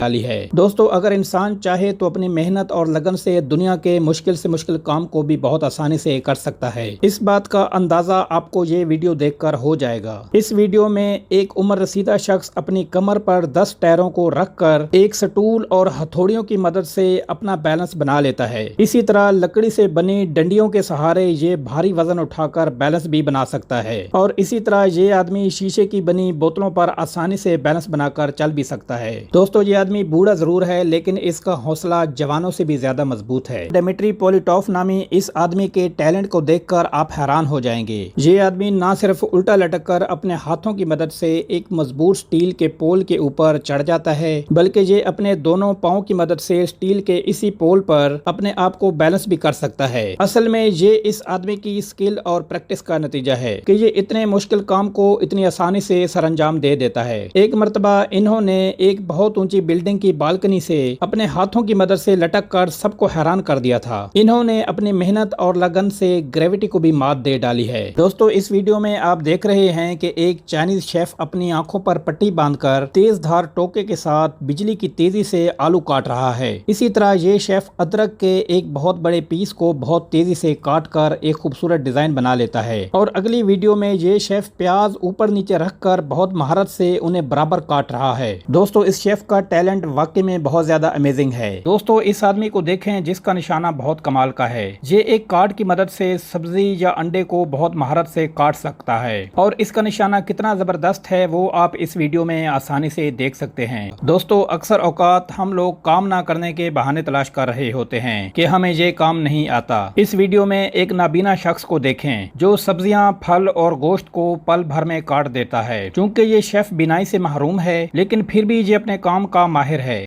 डाली है। दोस्तों, अगर इंसान चाहे तो अपनी मेहनत और लगन से दुनिया के मुश्किल से मुश्किल काम को भी बहुत आसानी से कर सकता है। इस बात का अंदाजा आपको ये वीडियो देखकर हो जाएगा। इस वीडियो में एक उम्र रसीदा शख्स अपनी कमर पर 10 टायरों को रखकर एक स्टूल और हथौड़ियों की मदद से अपना बैलेंस बना लेता है। इसी तरह लकड़ी से बनी डंडियों के सहारे ये भारी वजन उठाकर बैलेंस भी बना सकता है और इसी तरह ये आदमी शीशे की बनी बोतलों पर आसानी से बैलेंस बनाकर चल भी सकता है। दोस्तों, ये आदमी बूढ़ा जरूर है लेकिन इसका हौसला जवानों से भी ज्यादा मजबूत है। डिमित्री पोलिटोव नामी इस आदमी के टैलेंट को देखकर आप हैरान हो जाएंगे। ये आदमी न सिर्फ उल्टा लटक कर अपने हाथों की मदद से एक मजबूत स्टील के पोल के ऊपर चढ़ जाता है, बल्कि ये अपने दोनों पाँव की मदद से स्टील के इसी पोल पर अपने आप को बैलेंस भी कर सकता है। असल में ये इस आदमी की स्किल और प्रैक्टिस का नतीजा है कि ये इतने मुश्किल काम को इतनी आसानी से सरअंजाम दे देता है। एक मर्तबा इन्होंने एक बहुत ऊंची बिल्डिंग की बालकनी से अपने हाथों की मदद से लटक कर सबको हैरान कर दिया था। इन्होंने अपनी मेहनत और लगन से ग्रेविटी को भी मात दे डाली है। दोस्तों, इस वीडियो में आप देख रहे हैं कि एक चाइनीज शेफ अपनी आंखों पर पट्टी बांधकर तेज धार टोके के साथ बिजली की तेजी से आलू काट रहा है। इसी तरह ये शेफ अदरक के एक बहुत बड़े पीस को बहुत तेजी से काट कर एक खूबसूरत डिजाइन बना लेता है और अगली वीडियो में ये शेफ प्याज ऊपर नीचे रखकर बहुत महारत से उन्हें बराबर काट रहा है। दोस्तों, इस शेफ का टैलेंट वाकई में बहुत ज्यादा अमेजिंग है। दोस्तों, इस आदमी को देखें जिसका निशाना बहुत कमाल का है। ये एक कार्ड की मदद से सब्जी या अंडे को बहुत महारत से काट सकता है और इसका निशाना कितना जबरदस्त है वो आप इस वीडियो में आसानी से देख सकते हैं। दोस्तों, अक्सर औकात हम लोग काम ना करने के बहाने तलाश कर रहे होते हैं कि हमें ये काम नहीं आता। इस वीडियो में एक नाबीना शख्स को देखें जो सब्जियां, फल और गोश्त को पल भर में काट देता है। चूँकि ये शेफ बिनाई से महरूम है लेकिन फिर भी ये अपने काम का माहिर है।